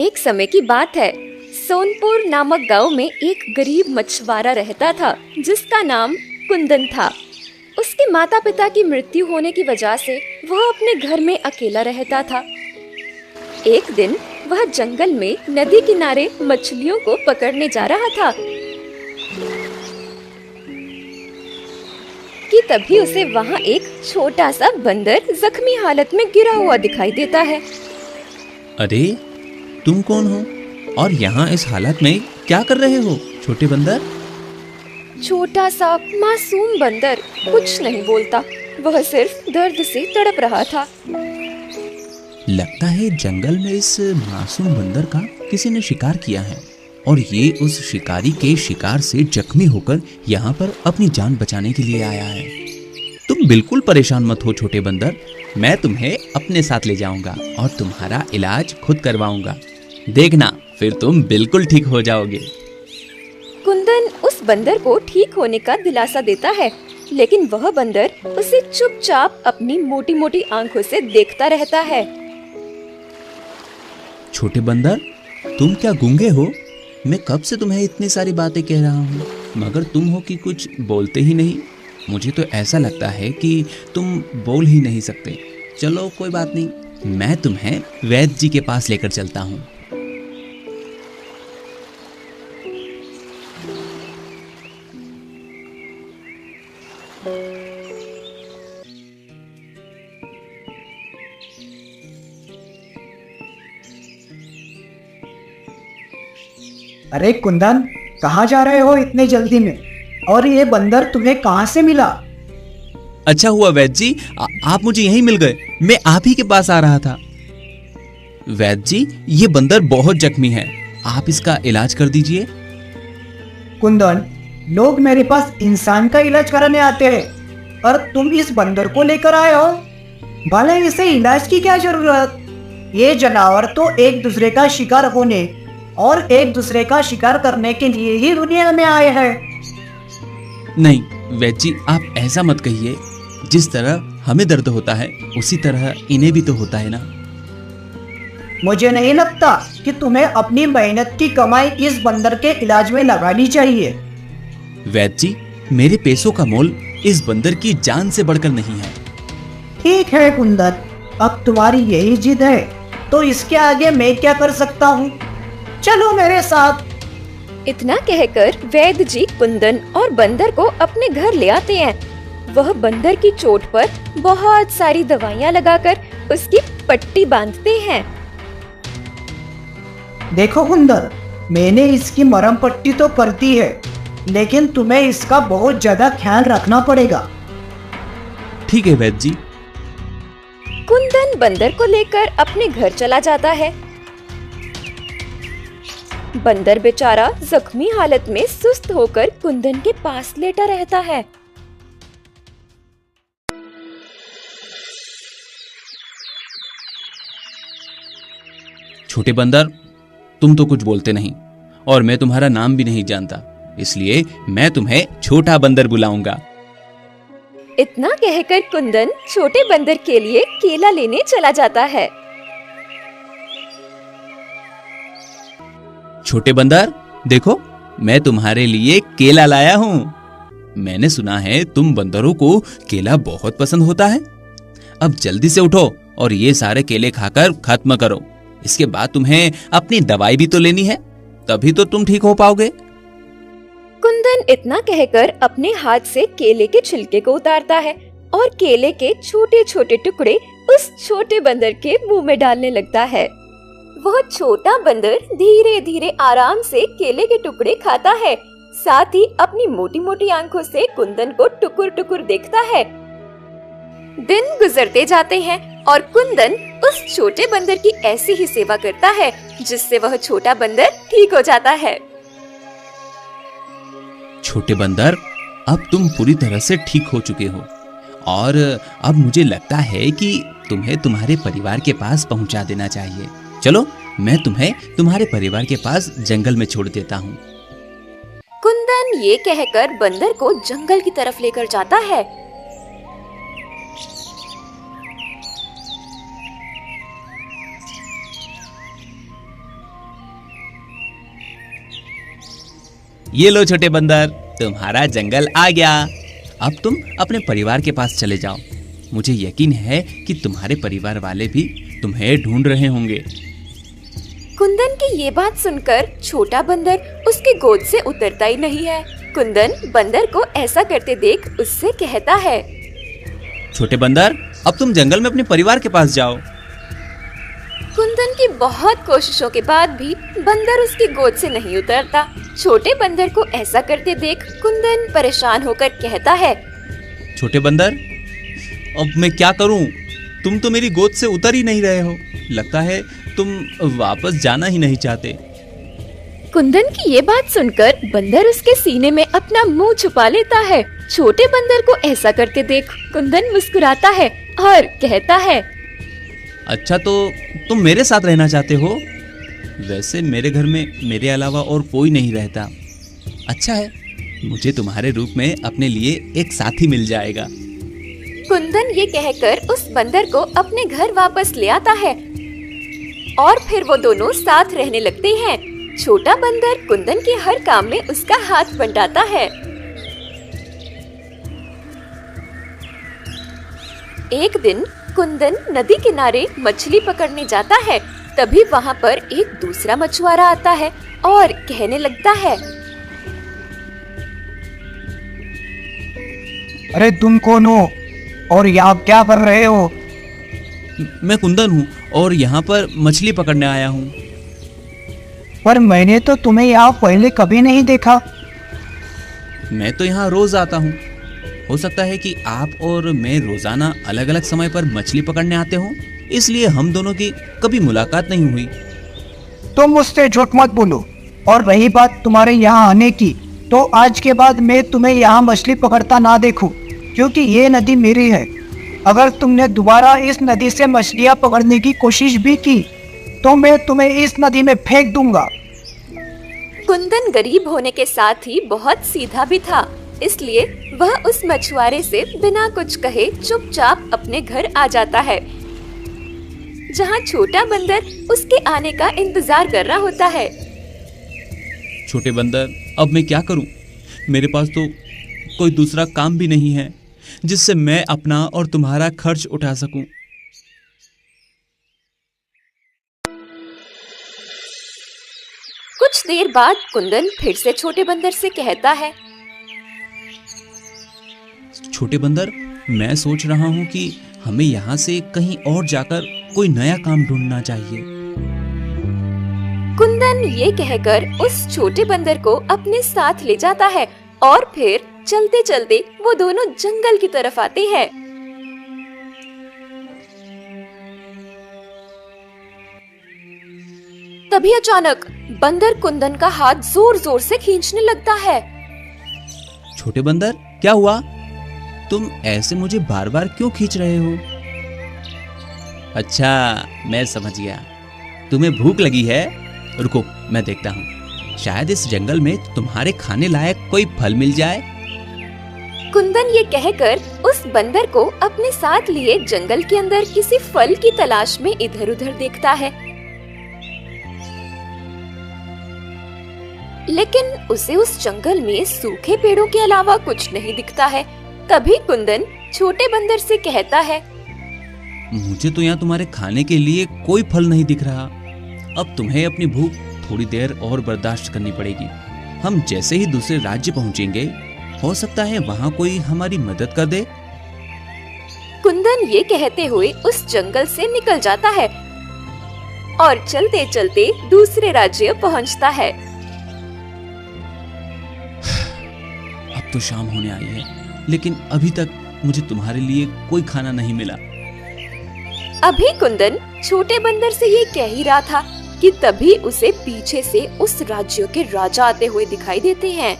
एक समय की बात है। सोनपुर नामक गांव में एक गरीब मछुआरा रहता था जिसका नाम कुंदन था। उसके माता पिता की मृत्यु होने की वजह से वह अपने घर में अकेला रहता था। एक दिन वह जंगल में नदी किनारे मछलियों को पकड़ने जा रहा था कि तभी उसे वहाँ एक छोटा सा बंदर जख्मी हालत में गिरा हुआ दिखाई देता है। अरे, तुम कौन हो और यहाँ इस हालत में क्या कर रहे हो छोटे बंदर? छोटा सा मासूम बंदर कुछ नहीं बोलता, वह सिर्फ दर्द से तड़प रहा था। लगता है जंगल में इस मासूम बंदर का किसी ने शिकार किया है और ये उस शिकारी के शिकार से जख्मी होकर यहाँ पर अपनी जान बचाने के लिए आया है। तुम बिल्कुल परेशान मत हो छोटे बंदर, मैं तुम्हें अपने साथ ले जाऊंगा और तुम्हारा इलाज खुद करवाऊंगा। देखना, फिर तुम बिल्कुल ठीक हो जाओगे। कुंदन उस बंदर को ठीक होने का दिलासा देता है, लेकिन वह बंदर उसे चुपचाप अपनी मोटी मोटी आंखों से देखता रहता है। छोटे बंदर, तुम क्या गूंगे हो? मैं कब से तुम्हें इतनी सारी बातें कह रहा हूँ, मगर तुम हो कि कुछ बोलते ही नहीं। मुझे तो ऐसा लगता है कि तुम बोल ही नहीं सकते। चलो कोई बात नहीं, मैं तुम्हें वैद्य जी के पास लेकर चलता हूँ। अरे कुंदन, कहाँ जा रहे हो इतने जल्दी में? और ये बंदर तुम्हें कहाँ से मिला? अच्छा हुआ वैद्य जी, आप मुझे यहीं मिल गए। मैं आप ही के पास आ रहा था। वैद्य जी, ये बंदर बहुत जख्मी है, आप इसका इलाज कर दीजिए। कुंदन, लोग मेरे पास इंसान का इलाज कराने आते हैं और तुम इस बंदर को लेकर आए हो। भले इसे इलाज की क्या जरूरत? ये जानवर तो एक दूसरे का शिकार होने और एक दूसरे का शिकार करने के लिए ही दुनिया में आए हैं। नहीं वैद्य जी, आप ऐसा मत कहिए। जिस तरह हमें दर्द होता है उसी तरह इन्हें भी तो होता है ना। मुझे नहीं लगता कि तुम्हें अपनी मेहनत की कमाई इस बंदर के इलाज में लगानी चाहिए। वैद्य जी, मेरे पैसों का मोल इस बंदर की जान से बढ़कर नहीं है। ठीक है कुंदन, अब तुम्हारी यही जिद है तो इसके आगे मैं क्या कर सकता हूँ? चलो मेरे साथ। इतना कहकर वैद्य जी कुंदन और बंदर को अपने घर ले आते हैं। वह बंदर की चोट पर बहुत सारी दवाइयाँ लगाकर उसकी पट्टी बांधते हैं। देखो कुंदन, मैंने इसकी मरहम पट्टी तो कर दी है, लेकिन तुम्हें इसका बहुत ज्यादा ख्याल रखना पड़ेगा। ठीक है वैद्य जी। कुंदन बंदर को लेकर अपने घर चला जाता है। बंदर बेचारा जख्मी हालत में सुस्त होकर कुंदन के पास लेटा रहता है। छोटे बंदर, तुम तो कुछ बोलते नहीं और मैं तुम्हारा नाम भी नहीं जानता, इसलिए मैं तुम्हें छोटा बंदर बुलाऊंगा। इतना कहकर कुंदन छोटे बंदर के लिए केला लेने चला जाता है। छोटे बंदर, देखो मैं तुम्हारे लिए केला लाया हूँ। मैंने सुना है तुम बंदरों को केला बहुत पसंद होता है। अब जल्दी से उठो और ये सारे केले खाकर खत्म करो। इसके बाद तुम्हें अपनी दवाई भी तो लेनी है, तभी तो तुम ठीक हो पाओगे। कुंदन इतना कहकर अपने हाथ से केले के छिलके को उतारता है और केले के छोटे छोटे टुकड़े उस छोटे बंदर के मुंह में डालने लगता है। वह छोटा बंदर धीरे धीरे आराम से केले के टुकड़े खाता है, साथ ही अपनी मोटी मोटी आंखों से कुंदन को टुकुर टुकुर देखता है। दिन गुजरते जाते हैं और कुंदन उस छोटे बंदर की ऐसी ही सेवा करता है जिससे वह छोटा बंदर ठीक हो जाता है। छोटे बंदर, अब तुम पूरी तरह से ठीक हो चुके हो और अब मुझे लगता है कि तुम्हें तुम्हारे परिवार के पास पहुंचा देना चाहिए। चलो, मैं तुम्हें तुम्हारे परिवार के पास जंगल में छोड़ देता हूँ। कुंदन ये कहकर बंदर को जंगल की तरफ लेकर जाता है। ये लो छोटे बंदर, तुम्हारा जंगल आ गया। अब तुम अपने परिवार के पास चले जाओ। मुझे यकीन है कि तुम्हारे परिवार वाले भी तुम्हें ढूंढ रहे होंगे। कुंदन की ये बात सुनकर छोटा बंदर उसकी गोद से उतरता ही नहीं है। कुंदन बंदर को ऐसा करते देख उससे कहता है, छोटे बंदर, अब तुम जंगल में अपने परिवार के पास जाओ। कुंदन की बहुत कोशिशों के बाद भी बंदर उसकी गोद से नहीं उतरता। छोटे बंदर को ऐसा करते देख कुंदन परेशान होकर कहता है, छोटे बंदर, अब मैं क्या करूं? तुम तो मेरी गोद से उतर ही नहीं रहे हो। लगता है तुम वापस जाना ही नहीं चाहते। कुंदन की ये बात सुनकर बंदर उसके सीने में अपना मुंह छुपा लेता है। छोटे बंदर को ऐसा करते देख कुंदन मुस्कुराता है और कहता है, अच्छा, तो तुम मेरे साथ रहना चाहते हो? वैसे मेरे घर में मेरे अलावा और कोई नहीं रहता। अच्छा है, मुझे तुम्हारे रूप में अपने लिए एक साथी मिल जाएगा। कुंदन ये कहकर उस बंदर को अपने घर वापस ले आता है और फिर वो दोनों साथ रहने लगते हैं। छोटा बंदर कुंदन के हर काम में उसका हाथ बंटाता है। एक दिन कुंदन नदी किनारे मछली पकड़ने जाता है। तभी वहाँ पर एक दूसरा मछुआरा आता है और कहने लगता है, अरे तुम कौन हो और यहाँ क्या कर रहे हो? मैं कुंदन हूँ और यहाँ पर मछली पकड़ने आया हूँ। पर मैंने तो तुम्हें यहाँ पहले कभी नहीं देखा। मैं तो यहाँ रोज आता हूँ। हो सकता है कि आप और मैं रोजाना अलग अलग समय पर मछली पकड़ने आते हो, इसलिए हम दोनों की कभी मुलाकात नहीं हुई। तुम मुझसे झूठ मत बोलो। और रही बात तुम्हारे यहाँ आने की, तो आज के बाद मैं तुम्हें यहाँ मछली पकड़ता ना देखूं, क्योंकि ये नदी मेरी है। अगर तुमने दोबारा इस नदी से मछलियाँ पकड़ने की कोशिश भी की तो मैं तुम्हें इस नदी में फेंक दूंगा। कुंदन गरीब होने के साथ ही बहुत सीधा भी था, इसलिए वह उस मछुआरे से बिना कुछ कहे चुपचाप अपने घर आ जाता है, जहाँ छोटा बंदर उसके आने का इंतजार कर रहा होता है। छोटे बंदर, अब मैं क्या करूं? मेरे पास तो कोई दूसरा काम भी नहीं है जिससे मैं अपना और तुम्हारा खर्च उठा सकूं। कुछ देर बाद कुंदन फिर से छोटे बंदर से कहता है, छोटे बंदर, मैं सोच रहा हूं कि हमें यहाँ से कहीं और जाकर कोई नया काम ढूंढना चाहिए। कुंदन ये कहकर उस छोटे बंदर को अपने साथ ले जाता है और फिर चलते चलते वो दोनों जंगल की तरफ आते हैं। तभी अचानक बंदर कुंदन का हाथ जोर जोर से खींचने लगता है। छोटे बंदर, क्या हुआ? तुम ऐसे मुझे बार बार क्यों खींच रहे हो? अच्छा, मैं समझ गया, तुम्हें भूख लगी है। रुको, मैं देखता हूँ, शायद इस जंगल में तुम्हारे खाने लायक कोई फल मिल जाए। कुंदन ये कहकर उस बंदर को अपने साथ लिए जंगल के अंदर किसी फल की तलाश में इधर उधर देखता है, लेकिन उसे उस जंगल में सूखे पेड़ों के अलावा कुछ नहीं दिखता है। तभी कुंदन छोटे बंदर से कहता है, मुझे तो यहाँ तुम्हारे खाने के लिए कोई फल नहीं दिख रहा। अब तुम्हें अपनी भूख थोड़ी देर और बर्दाश्त करनी पड़ेगी। हम जैसे ही दूसरे राज्य पहुँचेंगे, हो सकता है वहाँ कोई हमारी मदद कर दे। कुंदन ये कहते हुए उस जंगल से निकल जाता है और चलते चलते दूसरे राज्य पहुँचता है। अब तो शाम होने आई है, लेकिन अभी तक मुझे तुम्हारे लिए कोई खाना नहीं मिला। अभी कुंदन छोटे बंदर से ये कह ही रहा था कि तभी उसे पीछे से उस राज्य के राजा आते हुए दिखाई देते हैं।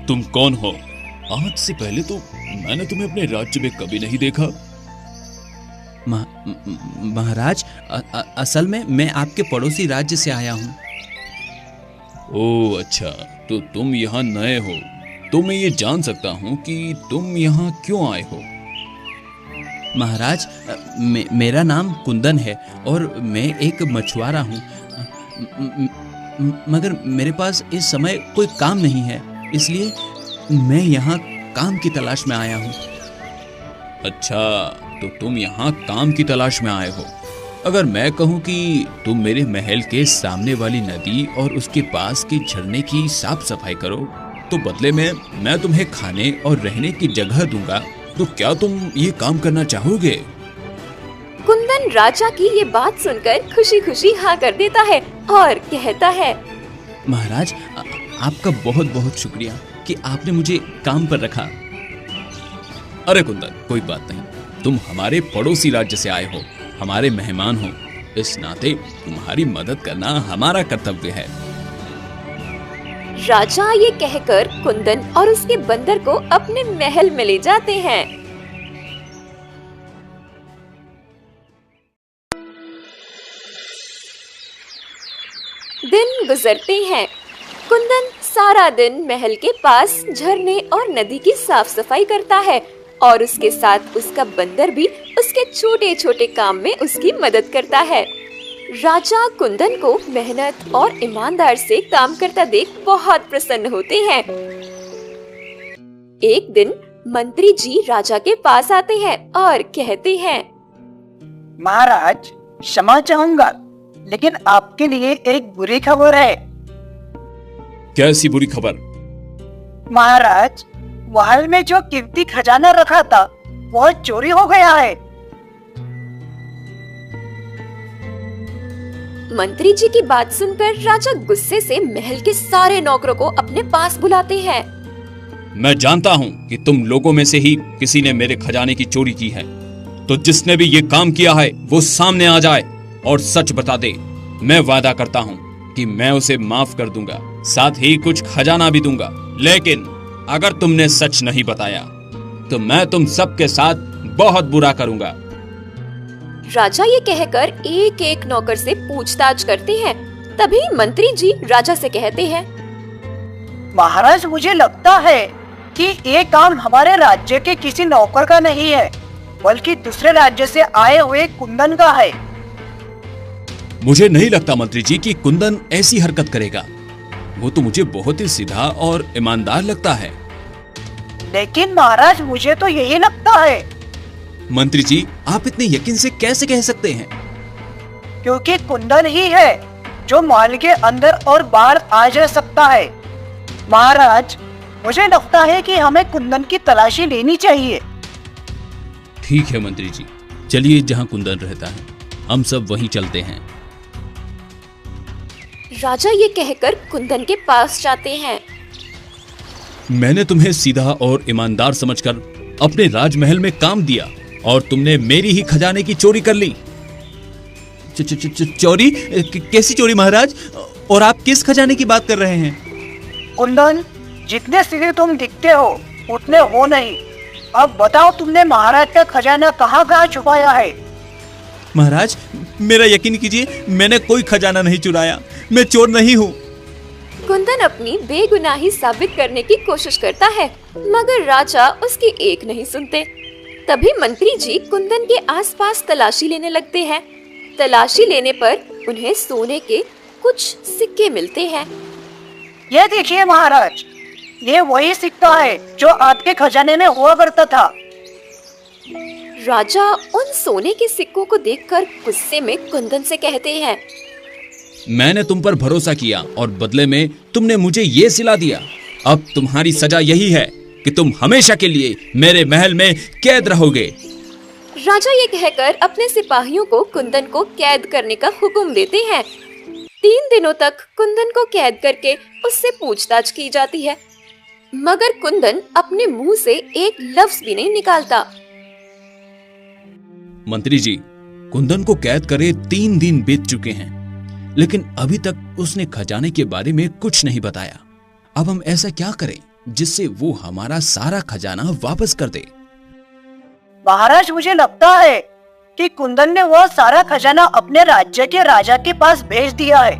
तुम कौन हो? आज से पहले तो मैंने तुम्हें अपने राज्य में कभी नहीं देखा। महाराज, असल में मैं आपके पड़ोसी राज्य से आया हूँ। ओह अच्छा, तो तुम यहाँ नए हो। तो मैं ये जान सकता हूँ कि तुम यहाँ क्यों आए हो? महाराज, मेरा नाम कुंदन है और मैं एक मछुआरा हूँ। मगर मेरे पास इस समय कोई काम नहीं है, इसलिए मैं यहाँ काम की तलाश में आया हूँ। अच्छा, तो तुम यहाँ काम की तलाश में आए हो। अगर मैं कहूँ कि तुम मेरे महल के सामने वाली नदी और उसके पास के झरने की साफ सफाई करो, तो बदले में मैं तुम्हें खाने और रहने की जगह दूंगा, तो क्या तुम ये काम करना चाहोगे? कुंदन राजा की ये बात सुनकर खुशी खुशी हाँ कर देता है और कहता है, महाराज, आपका बहुत बहुत शुक्रिया कि आपने मुझे काम पर रखा। अरे कुंदन, कोई बात नहीं, तुम हमारे पड़ोसी राज्य से आए हो, हमारे मेहमान हो, इस नाते तुम्हारी मदद करना हमारा कर्तव्य है। राजा ये कहकर कुंदन और उसके बंदर को अपने महल में ले जाते हैं। दिन गुजरते हैं। कुंदन सारा दिन महल के पास झरने और नदी की साफ सफाई करता है और उसके साथ उसका बंदर भी उसके छोटे छोटे काम में उसकी मदद करता है। राजा कुंदन को मेहनत और ईमानदार से काम करता देख बहुत प्रसन्न होते हैं। एक दिन मंत्री जी राजा के पास आते हैं और कहते हैं, महाराज, क्षमा चाहूंगा, लेकिन आपके लिए एक बुरी खबर है। कैसी बुरी खबर? महाराज, महल में जो कीमती खजाना रखा था वो चोरी हो गया है। मंत्री जी की बात सुनकर राजा गुस्से से महल के सारे नौकरों को अपने पास बुलाते हैं। मैं जानता हूँ कि तुम लोगों में से ही किसी ने मेरे खजाने की चोरी की है, तो जिसने भी ये काम किया है वो सामने आ जाए और सच बता दे। मैं वादा करता हूँ कि मैं उसे माफ कर दूंगा, साथ ही कुछ खजाना भी दूंगा। लेकिन अगर तुमने सच नहीं बताया तो मैं तुम सबके साथ बहुत बुरा करूंगा। राजा ये कहकर एक एक नौकर से पूछताछ करते हैं। तभी मंत्री जी राजा से कहते हैं, महाराज, मुझे लगता है कि ये काम हमारे राज्य के किसी नौकर का नहीं है, बल्कि दूसरे राज्य से आए हुए कुंदन का है। मुझे नहीं लगता मंत्री जी कि कुंदन ऐसी हरकत करेगा। वो तो मुझे बहुत ही सीधा और ईमानदार लगता है। लेकिन महाराज, मुझे तो यही लगता है। मंत्री जी, आप इतने यकीन से कैसे कह सकते हैं? क्योंकि कुंदन ही है जो महल के अंदर और बाहर आ जा सकता है। महाराज, मुझे लगता है कि हमें कुंदन की तलाशी लेनी चाहिए। ठीक है मंत्री जी, चलिए जहाँ कुंदन रहता है हम सब वहीं चलते हैं। राजा ये कहकर कुंदन के पास जाते हैं। मैंने तुम्हें सीधा और ईमानदार समझकर अपने राजमहल में काम दिया और तुमने मेरी ही खजाने की चोरी कर ली। चोरी? कैसी चोरी महाराज? और आप किस खजाने की बात कर रहे हैं? कुंदन, जितने सीधे तुम दिखते हो उतने हो नहीं। अब बताओ, तुमने महाराज का खजाना कहाँ कहाँ छुपाया है? महाराज, मेरा यकीन कीजिए, मैंने कोई खजाना नहीं चुराया, मैं चोर नहीं हूँ। कुंदन अपनी बेगुनाही साबित करने की कोशिश करता है, मगर राजा उसकी एक नहीं सुनते। तभी मंत्री जी कुंदन के आसपास तलाशी लेने लगते हैं। तलाशी लेने पर उन्हें सोने के कुछ सिक्के मिलते हैं। ये देखिए महाराज, ये वही सिक्का है जो आपके खजाने में हुआ करता था। राजा उन सोने के सिक्कों को देखकर गुस्से में कुंदन से कहते हैं, मैंने तुम पर भरोसा किया और बदले में तुमने मुझे ये सिला दिया। अब तुम्हारी सजा यही है कि तुम हमेशा के लिए मेरे महल में कैद रहोगे। राजा ये कहकर अपने सिपाहियों को कुंदन को कैद करने का हुक्म देते हैं। 3 दिनों तक कुंदन को कैद करके उससे पूछताछ की जाती है, मगर कुंदन अपने मुंह से एक लफ्ज भी नहीं निकालता। मंत्री जी, कुंदन को कैद करे 3 दिन बीत चुके हैं, लेकिन अभी तक उसने खजाने के बारे में कुछ नहीं बताया। अब हम ऐसा क्या करें जिससे वो हमारा सारा खजाना वापस कर दे? महाराज, मुझे लगता है कि कुंदन ने वह सारा खजाना अपने राज्य के राजा के पास भेज दिया है।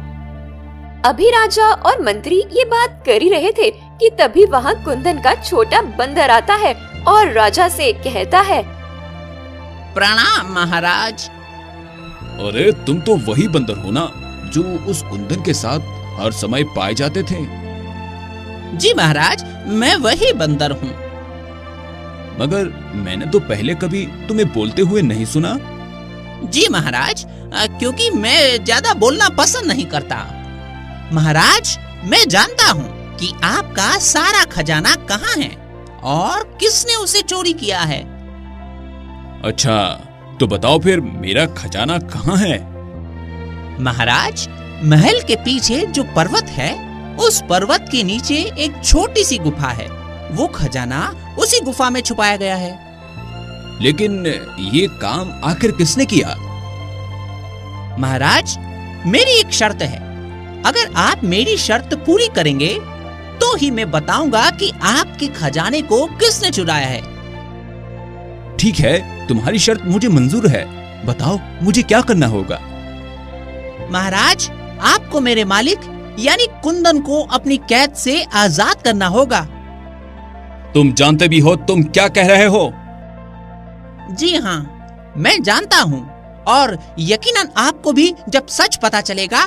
अभी राजा और मंत्री ये बात कर ही रहे थे कि तभी वहाँ कुंदन का छोटा बंदर आता है और राजा से कहता है, प्रणाम महाराज। अरे तुम तो वही बंदर हो ना जो उस कुंदन के साथ हर समय पाए जाते थे। जी महाराज, मैं वही बंदर हूँ। मगर मैंने तो पहले कभी तुम्हें बोलते हुए नहीं सुना। जी महाराज, क्योंकि मैं ज्यादा बोलना पसंद नहीं करता। महाराज, मैं जानता हूँ कि आपका सारा खजाना कहाँ है और किसने उसे चोरी किया है। अच्छा, तो बताओ फिर मेरा खजाना कहाँ है? महाराज, महल के पीछे जो पर्वत है, उस पर्वत के नीचे एक छोटी सी गुफा है। वो खजाना उसी गुफा में छुपाया गया है। लेकिन ये काम आखिर किसने किया? महाराज, मेरी एक शर्त है। अगर आप मेरी शर्त पूरी करेंगे तो ही मैं बताऊंगा कि आपके खजाने को किसने चुराया है। ठीक है, तुम्हारी शर्त मुझे मंजूर है। बताओ मुझे क्या करना होगा? महाराज, आपको मेरे मालिक यानी कुंदन को अपनी कैद से आजाद करना होगा। तुम जानते भी हो तुम क्या कह रहे हो? जी हाँ, मैं जानता हूँ, और यकीनन आपको भी जब सच पता चलेगा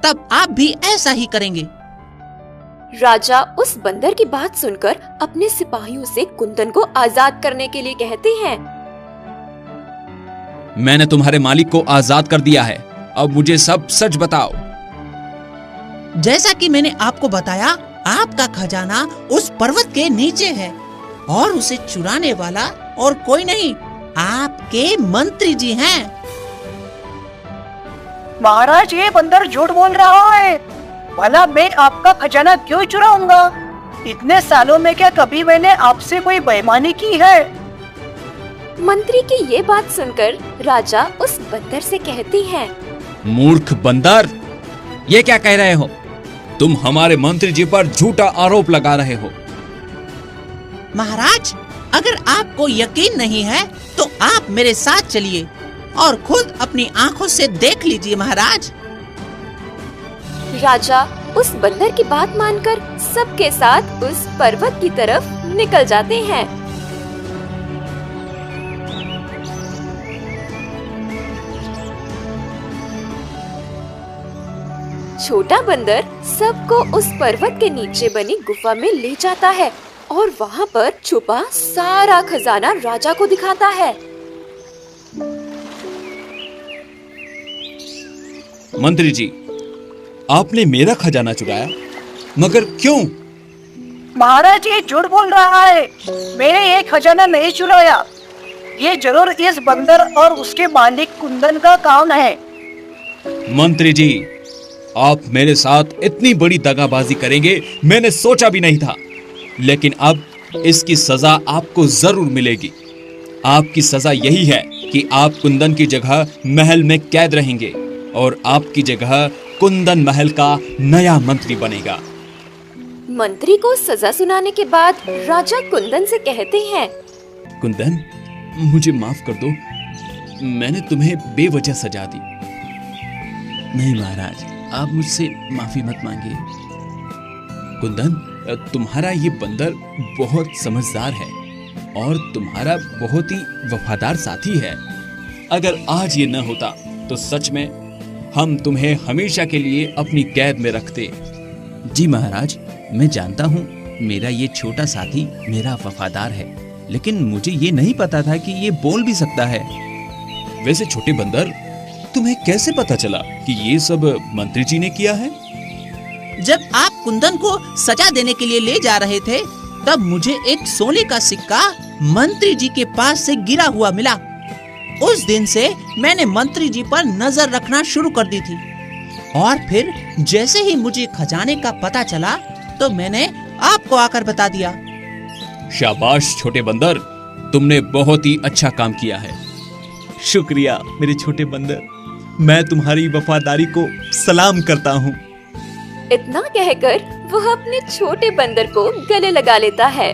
तब आप भी ऐसा ही करेंगे। राजा उस बंदर की बात सुनकर अपने सिपाहियों से कुंदन को आजाद करने के लिए कहते हैं। मैंने तुम्हारे मालिक को आजाद कर दिया है, अब मुझे सब सच बताओ। जैसा कि मैंने आपको बताया, आपका खजाना उस पर्वत के नीचे है और उसे चुराने वाला और कोई नहीं, आपके मंत्री जी हैं। महाराज, ये बंदर झूठ बोल रहा है। भला मैं आपका खजाना क्यों चुराऊंगा? इतने सालों में क्या कभी मैंने आपसे कोई बेईमानी की है? मंत्री की ये बात सुनकर राजा उस बंदर से कहती हैं। मूर्ख बंदर, ये क्या कह रहे हो? तुम हमारे मंत्री जी पर झूठा आरोप लगा रहे हो। महाराज, अगर आपको यकीन नहीं है तो आप मेरे साथ चलिए और खुद अपनी आंखों से देख लीजिए। महाराज, राजा उस बंदर की बात मानकर सबके साथ उस पर्वत की तरफ निकल जाते हैं। छोटा बंदर सबको उस पर्वत के नीचे बनी गुफा में ले जाता है और वहाँ पर छुपा सारा खजाना राजा को दिखाता है। मंत्री जी, आपने मेरा खजाना चुराया, मगर क्यों? महाराज, ये झूठ बोल रहा है। मैंने ये खजाना नहीं चुराया। ये जरूर इस बंदर और उसके मालिक कुंदन का काम है। मंत्री जी, आप मेरे साथ इतनी बड़ी दगाबाजी करेंगे मैंने सोचा भी नहीं था, लेकिन अब इसकी सजा आपको जरूर मिलेगी। आपकी सजा यही है कि आप कुंदन की जगह महल में कैद रहेंगे और आपकी जगह कुंदन महल का नया मंत्री बनेगा। मंत्री को सजा सुनाने के बाद राजा कुंदन से कहते हैं। कुंदन, मुझे माफ कर दो, मैंने तुम्हें बेवजह सजा दी। नहीं महाराज, आप मुझसे माफी मत मांगिए। कुंदन, तुम्हारा ये बंदर बहुत समझदार है और तुम्हारा बहुत ही वफादार साथी है। अगर आज ये न होता तो सच में हम तुम्हें हमेशा के लिए अपनी कैद में रखते। जी महाराज, मैं जानता हूँ मेरा ये छोटा साथी मेरा वफादार है, लेकिन मुझे ये नहीं पता था कि ये बोल भी सकता है। वैसे छोटे बंदर, तुम्हें कैसे पता चला कि ये सब मंत्री जी ने किया है? जब आप कुंदन को सजा देने के लिए ले जा रहे थे, तब मुझे एक सोने का सिक्का मंत्री जी के पास से गिरा हुआ मिला। उस दिन से मैंने मंत्री जी पर नजर रखना शुरू कर दी थी, और फिर जैसे ही मुझे खजाने का पता चला तो मैंने आपको आकर बता दिया। शाबाश छोटे बंदर, तुमने बहुत ही अच्छा काम किया है। शुक्रिया मेरे छोटे बंदर, मैं तुम्हारी वफादारी को सलाम करता हूँ। इतना कहकर वह अपने छोटे बंदर को गले लगा लेता है।